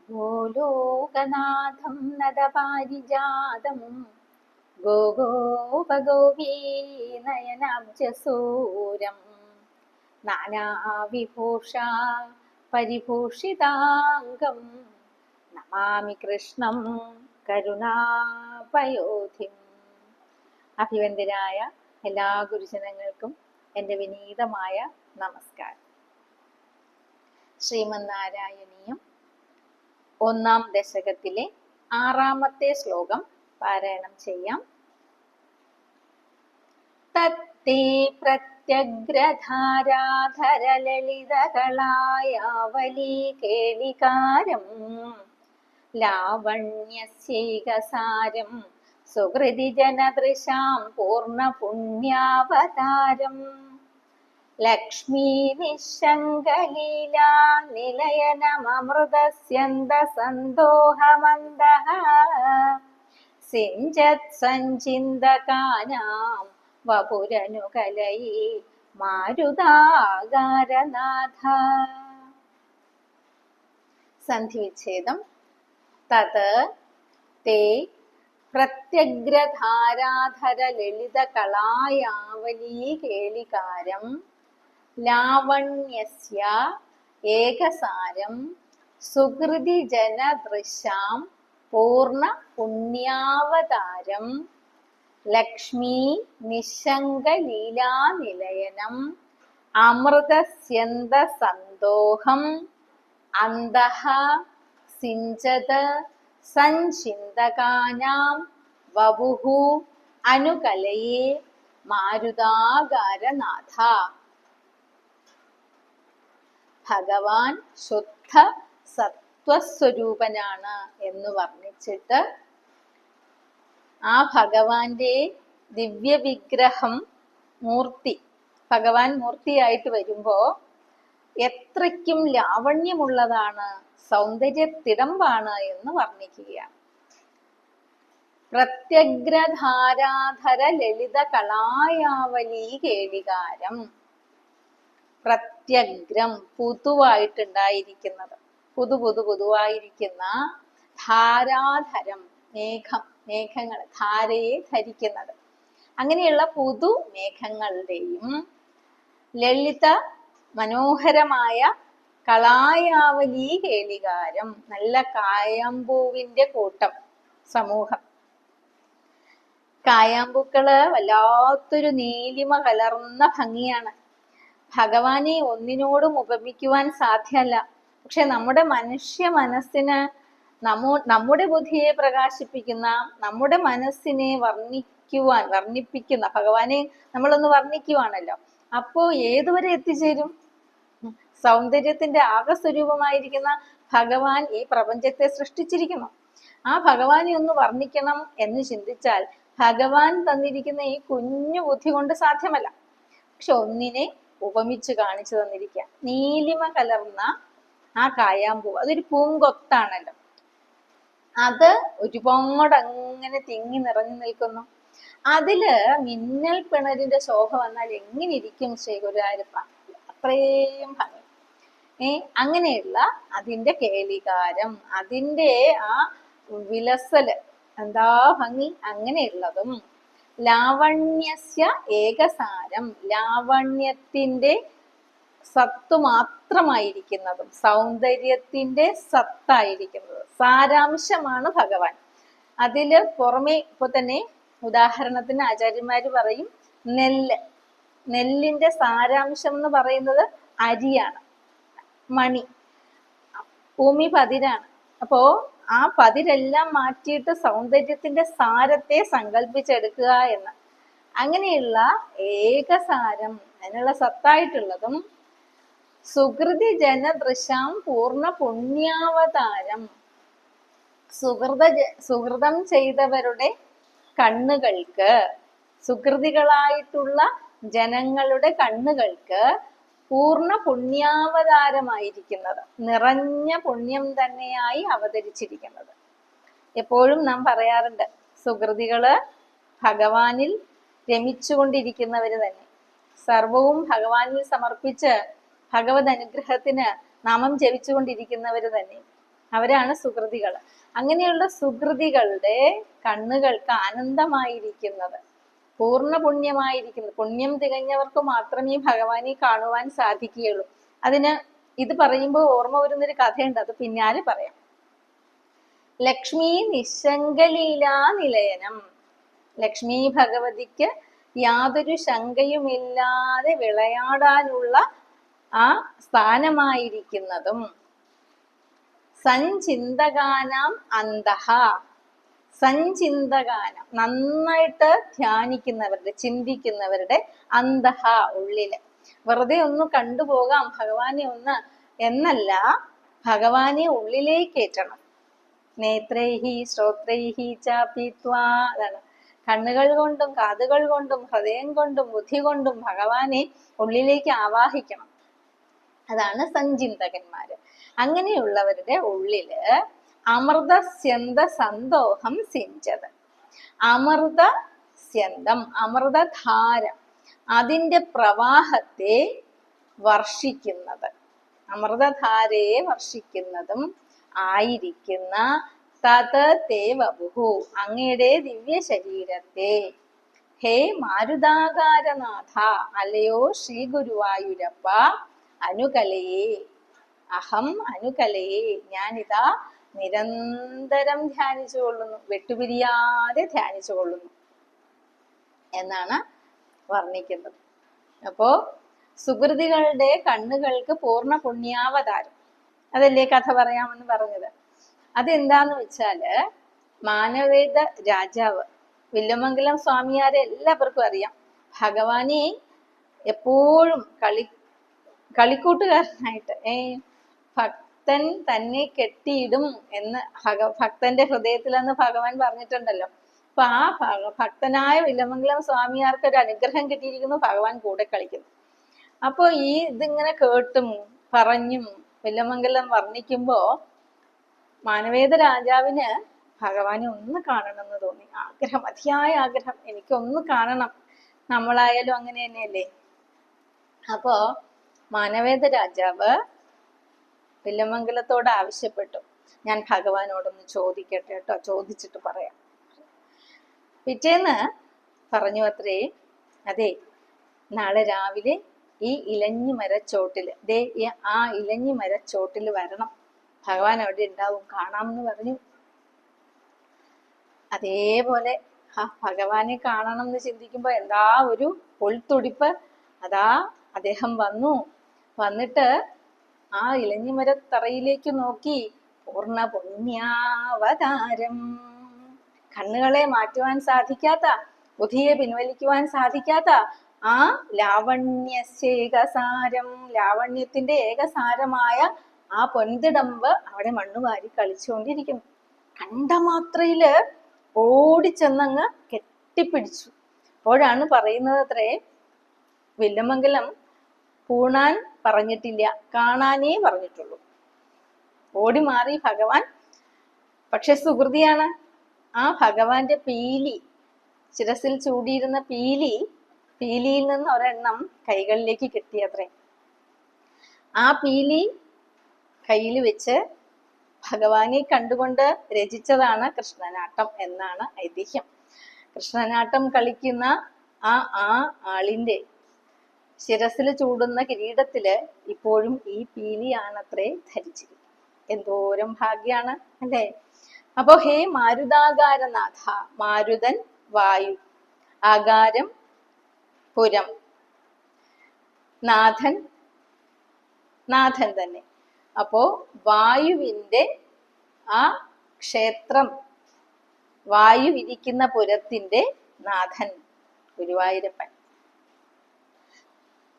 ഗോലോകനാഥം നദപാരിജാതം ഗോഗോപഗോപീ നയനാബ്ജസൂരം നാനാവിഭൂഷാ പരിഭൂഷിതാംഗം നമാമി കൃഷ്ണം കരുണാപയോധിം. അഭിവന്ദ്യരായ എല്ലാ ഗുരുജനങ്ങൾക്കും എൻ്റെ വിനീതമായ നമസ്കാരം. ശ്രീമന്നാരായണീയം 1-ാം ദശകത്തിലെ 6-ാമത്തെ ശ്ലോകം പാരായണം ചെയ്യാം. തത്തേ പ്രത്യഗ്രധാരാധരലളിതകളായാവലീ കേളികാരം ലാവണ്യസ്യൈകസാരം സുഹൃതി ജനദൃശാം പൂർണ്ണപുണ്യാവതാരം ലക്ഷ്മീ നിശങ്കലീലാ നിലയനമൃതസ്യന്തസന്തോഹമന്ദഃ സിഞ്ചത് സഞ്ചിന്തകാനാം വപുരനുകലയീ മാരുതാകാരനാഥ. സന്ധിവിച്ഛേദം. തത് തേ പ്രത്യഗ്രധാരാധര ലളിത കളായാവലീ കേളികാരം ലാവണ്യസ്യ ഏകസാരം സുഹൃതി ജനദൃശാം പൂർണ്ണ പുണ്യാവതാരം ലക്ഷ്മീ നിശങ്കലീലാനിലയനം അമൃതസ്യന്തസന്തോഹം അന്തഃ സിഞ്ചത് സഞ്ചിന്തകാനാം വപുഃ അനുകലയേ മാരുതാകാരനാഥ. ഭഗവാൻ ശുദ്ധ സത്വസ്വരൂപനാണ് എന്ന് വർണ്ണിച്ചിട്ട് ആ ഭഗവാന്റെ ദിവ്യവിഗ്രഹം മൂർത്തി, ഭഗവാൻ മൂർത്തിയായിട്ട് വരുമ്പോ എത്രയ്ക്കും ലാവണ്യമുള്ളതാണ്, സൗന്ദര്യത്തിടമ്പാണ് എന്ന് വർണ്ണിക്കുകയാണ്. പ്രത്യഗ്രധാരാധര ലളിത കളായാവലീ കേളികാരം. പ്രത്യഗ്രം പുതുവായിട്ടുണ്ടായിരിക്കുന്നത്, പുതുവായിരിക്കുന്ന ധാരാധരം മേഘങ്ങൾ, ധാരയെ ധരിക്കുന്നത്, അങ്ങനെയുള്ള പുതു മേഘങ്ങളുടെയും ലളിത മനോഹരമായ കളായാവലീ കേളികാരം, നല്ല കായാമ്പൂവിന്റെ കൂട്ടം, സമൂഹം. കായാമ്പൂക്കള് വല്ലാത്തൊരു നീലിമ കലർന്ന ഭംഗിയാണ്. ഭഗവാനെ ഒന്നിനോടും ഉപമിക്കുവാൻ സാധ്യമല്ല. പക്ഷെ നമ്മുടെ മനുഷ്യ മനസ്സിന്, നമ്മുടെ ബുദ്ധിയെ പ്രകാശിപ്പിക്കുന്ന, നമ്മുടെ മനസ്സിനെ വർണ്ണിപ്പിക്കുന്ന ഭഗവാനെ നമ്മളൊന്ന് വർണ്ണിക്കുവാണല്ലോ. അപ്പോ ഏതുവരെ എത്തിച്ചേരും? സൗന്ദര്യത്തിന്റെ ആകസ്വരൂപമായിരിക്കുന്ന ഭഗവാൻ ഈ പ്രപഞ്ചത്തെ സൃഷ്ടിച്ചിരിക്കുന്നു. ആ ഭഗവാനെ ഒന്ന് വർണ്ണിക്കണം എന്ന് ചിന്തിച്ചാൽ ഭഗവാൻ തന്നിരിക്കുന്ന ഈ കുഞ്ഞു ബുദ്ധി കൊണ്ട് സാധ്യമല്ല. പക്ഷെ ഒന്നിനെ ഉപമിച്ച് കാണിച്ചു തന്നിരിക്കുക. നീലിമ കലർന്ന ആ കായാമ്പൂ, അതൊരു പൂങ്കൊത്താണല്ലോ. അത് ഒരുപാട് അങ്ങനെ തിങ്ങി നിറഞ്ഞു നിൽക്കുന്നു. അതില് മിന്നൽ പിണരിന്റെ ശോഭ വന്നാൽ എങ്ങനെ ഇരിക്കും ശ്രീ ഗുരുവായൂരപ്പ? അത്രയും ഭംഗി. അങ്ങനെയുള്ള അതിന്റെ കേളികാരം, അതിന്റെ ആ വിലസല്, എന്താ ഭംഗി! അങ്ങനെയുള്ളതും ലാവണ്യസ്യ ഏകസാരം, ലാവണ്യത്തിന്റെ സത്ത് മാത്രമായിരിക്കുന്നതും, സൗന്ദര്യത്തിന്റെ സത്തായിരിക്കുന്നതും, സാരാംശമാണ് ഭഗവാൻ. അതില് പുറമെ ഇപ്പൊ തന്നെ ഉദാഹരണത്തിന് ആചാര്യന്മാര് പറയും, നെല്ലിന്റെ സാരാംശം എന്ന് പറയുന്നത് അരിയാണ്, മണി. ഭൂമി പതിരാണ്. അപ്പോ ആ പതിരെല്ലാം മാറ്റിയിട്ട് സൗന്ദര്യത്തിന്റെ സാരത്തെ സങ്കല്പിച്ചെടുക്കുക എന്ന്. അങ്ങനെയുള്ള ഏകസാരം, അതിനുള്ള സത്തായിട്ടുള്ളതും സുഹൃതി ജനദൃശാം പൂർണ്ണ പുണ്യാവതാരം, സുഹൃതം ചെയ്തവരുടെ കണ്ണുകൾക്ക്, സുഹൃതികളായിട്ടുള്ള ജനങ്ങളുടെ കണ്ണുകൾക്ക് പൂർണ്ണ പുണ്യാവതാരമായിരിക്കുന്നത്, നിറഞ്ഞ പുണ്യം തന്നെയായി അവതരിച്ചിരിക്കുന്നത്. എപ്പോഴും നാം പറയാറുണ്ട്, സുഹൃതികള് ഭഗവാനിൽ രമിച്ചുകൊണ്ടിരിക്കുന്നവര് തന്നെ, സർവവും ഭഗവാനിൽ സമർപ്പിച്ച് ഭഗവത് അനുഗ്രഹത്തിന് നാമം ജപിച്ചുകൊണ്ടിരിക്കുന്നവര് തന്നെ. അവരാണ് സുകൃതികൾ. അങ്ങനെയുള്ള സുകൃതികളുടെ കണ്ണുകൾക്ക് ആനന്ദമായിരിക്കുന്നത്, പൂർണ്ണ പുണ്യമായിരിക്കുന്നത്, പുണ്യം തികഞ്ഞവർക്ക് മാത്രമേ ഭഗവാനെ കാണുവാൻ സാധിക്കുകയുള്ളൂ. അതിന് ഇത് പറയുമ്പോൾ ഓർമ്മ വരുന്നൊരു കഥയുണ്ട്, അത് പിന്നാലെ പറയാം. ലക്ഷ്മി നിശങ്കലീലാ നിലയനം, ലക്ഷ്മി ഭഗവതിക്ക് യാതൊരു ശങ്കയുമില്ലാതെ വിളയാടാനുള്ള ആ സ്ഥാനമായിരിക്കുന്നതും, സഞ്ചിന്തകാനാം അന്തഹ, സഞ്ചിന്തകാനം നന്നായിട്ട് ധ്യാനിക്കുന്നവരുടെ, ചിന്തിക്കുന്നവരുടെ, അന്തഹ ഉള്ളില്. വെറുതെ ഒന്ന് കണ്ടുപോകാം ഭഗവാനെ ഒന്ന് എന്നല്ല, ഭഗവാനെ ഉള്ളിലേക്കേറ്റണം. നേത്രൈഹി ശ്രോത്രൈഹി ചാപിത്വാ, അതാണ് കണ്ണുകൾ കൊണ്ടും കാതുകൾ കൊണ്ടും ഹൃദയം കൊണ്ടും ബുദ്ധി കൊണ്ടും ഭഗവാനെ ഉള്ളിലേക്ക് ആവാഹിക്കണം. അതാണ് സഞ്ചിന്തകന്മാര്. അങ്ങനെയുള്ളവരുടെ ഉള്ളില് അമൃത സ്യന്ത സന്തോഷം സിഞ്ചത്, അമൃത സ്യന്തം, അമൃതധാര, അതിന്റെ പ്രവാഹത്തെ വർഷിക്കുന്നത്, അമൃതധാരയെ വർഷിക്കുന്നതും ആയിരിക്കുന്ന തത് തേ വപുഹു, അങ്ങയുടെ ദിവ്യ ശരീരത്തെ, ഹേ മാരുതാകാരനാഥ, അല്ലയോ ശ്രീ ഗുരുവായൂരപ്പ, അനുകലയെ, അഹം അനുകലയെ, ഞാനിതാ നിരന്തരം ധ്യാനിച്ചു കൊള്ളുന്നു, വെട്ടുപിരിയാതെ ധ്യാനിച്ചു കൊള്ളുന്നു എന്നാണ് വർണ്ണിക്കുന്നത്. അപ്പോ സുകൃതികളുടെ കണ്ണുകൾക്ക് പൂർണ്ണ പുണ്യാവതാരം, അതല്ലേ കഥ പറയാമെന്ന് പറഞ്ഞത്. അതെന്താന്ന് വെച്ചാല്, മാനവേദ രാജാവ് വില്വമംഗലം സ്വാമിയാരെ എല്ലാവർക്കും അറിയാം. ഭഗവാനെ എപ്പോഴും കളിക്കൂട്ടുകാരനായിട്ട്, ഭക്തൻ തന്നെ കെട്ടിയിടും എന്ന് ഭക്തന്റെ ഹൃദയത്തിലെന്ന് ഭഗവാൻ പറഞ്ഞിട്ടുണ്ടല്ലോ. അപ്പൊ ആ ഭക്തനായ വില്വമംഗലം സ്വാമിയാർക്ക് ഒരു അനുഗ്രഹം കിട്ടിയിരിക്കുന്നു, ഭഗവാൻ കൂടെ കളിക്കുന്നു. അപ്പൊ ഈ ഇതിങ്ങനെ കേട്ടും പറഞ്ഞും വില്വമംഗലം വർണ്ണിക്കുമ്പോ മാനവേദ രാജാവിന് ഭഗവാനെ ഒന്ന് കാണണമെന്ന് തോന്നി. ആഗ്രഹം, അതിയായ ആഗ്രഹം, എനിക്കൊന്ന് കാണണം. നമ്മളായാലും അങ്ങനെ തന്നെയല്ലേ. അപ്പോ മാനവേദ രാജാവ് വില്വമംഗലത്തോട് ആവശ്യപ്പെട്ടു, ഞാൻ ഭഗവാനോടൊന്ന് ചോദിക്കട്ടെ കേട്ടോ, ചോദിച്ചിട്ട് പറയാം. പിറ്റേന്ന് പറഞ്ഞു അത്രേ, അതെ നാളെ രാവിലെ ഈ ഇലഞ്ഞി മരച്ചോട്ടില്, ആ ഇലഞ്ഞി മരച്ചോട്ടില് വരണം, ഭഗവാൻ അവിടെ ഉണ്ടാവും, കാണാമെന്ന് പറഞ്ഞു. അതേപോലെ ഭഗവാനെ കാണണം എന്ന് ചിന്തിക്കുമ്പോ എന്താ ഒരു ഉൾത്തുടിപ്പ്. അതാ അദ്ദേഹം വന്നിട്ട് ആ ഇലഞ്ഞിമരത്തറയിലേക്ക് നോക്കി, പൂർണ്ണ പുണ്യാവതാരം, കണ്ണുകളെ മാറ്റുവാൻ സാധിക്കാത്ത, ബുദ്ധിയെ പിൻവലിക്കുവാൻ സാധിക്കാത്ത ആ ലാവണ്യസ്യേകസാരം, ലാവണ്യത്തിന്റെ ഏകസാരമായ ആ പൊൻതിടമ്പ് അവിടെ മണ്ണുവാരി കളിച്ചുകൊണ്ടിരിക്കുന്നു. കണ്ട മാത്രയില് ഓടിച്ചെന്നങ്ങ് കെട്ടിപ്പിടിച്ചു. അപ്പോഴാണ് പറയുന്നത് അത്രേ, വില്വമംഗലം പൂണാൻ പറഞ്ഞിട്ടില്ല, കാണാനേ പറഞ്ഞിട്ടുള്ളൂ. ഓടി മാറി ഭഗവാൻ. പക്ഷെ സുകൃതിയാണ്. ആ ഭഗവാന്റെ പീലി, ശിരസിൽ ചൂടിയിരുന്ന പീലിയിൽ നിന്ന് ഒരെണ്ണം കൈകളിലേക്ക് കിട്ടിയത്രേ. ആ പീലി കയ്യിൽ വെച്ച് ഭഗവാനെ കണ്ടുകൊണ്ട് രചിച്ചതാണ് കൃഷ്ണനാട്ടം എന്നാണ് ഐതിഹ്യം. കൃഷ്ണനാട്ടം കളിക്കുന്ന ആ ആളിന്റെ ശിരസിൽ ചൂടുന്ന കിരീടത്തില് ഇപ്പോഴും ഈ പീലിയാണത്രേ ധരിച്ചിരിക്കുന്നത്. എന്തോരം ഭാഗ്യാണ് അല്ലേ. അപ്പോ ഹേ മാരുതാകാരനാഥ, മാരുതൻ വായു, ആകാരം പുരം, നാഥൻ തന്നെ. അപ്പോ വായുവിന്റെ ആ ക്ഷേത്രം, വായു ഇരിക്കുന്ന പുരത്തിന്റെ നാഥൻ ഗുരുവായൂരപ്പൻ.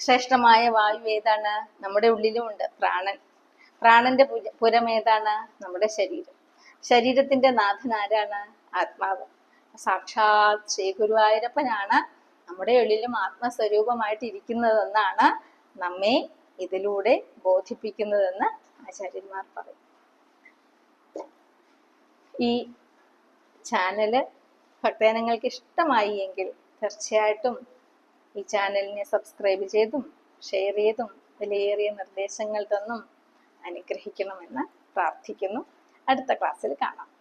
ശ്രേഷ്ഠമായ വായു ഏതാണ്? നമ്മുടെ ഉള്ളിലും ഉണ്ട് പ്രാണൻ. പ്രാണന്റെ പുരം ഏതാണ്? നമ്മുടെ ശരീരം. ശരീരത്തിന്റെ നാഥൻ ആരാണ്? ആത്മാവ്. സാക്ഷാത് ശ്രീ ഗുരുവായൂരപ്പനാണ് നമ്മുടെ ഉള്ളിലും ആത്മസ്വരൂപമായിട്ട് ഇരിക്കുന്നതെന്നാണ് നമ്മെ ഇതിലൂടെ ബോധിപ്പിക്കുന്നതെന്ന് ആചാര്യന്മാർ പറയും. ഈ ചാനല് ഭക്തജനങ്ങൾക്ക് ഇഷ്ടമായി എങ്കിൽ തീർച്ചയായിട്ടും ഈ ചാനലിനെ സബ്സ്ക്രൈബ് ചെയ്തും ഷെയർ ചെയ്തും വിലയേറിയ നിർദ്ദേശങ്ങൾ തന്നും അനുഗ്രഹിക്കണമെന്ന് പ്രാർത്ഥിക്കുന്നു. അടുത്ത ക്ലാസ്സിൽ കാണാം.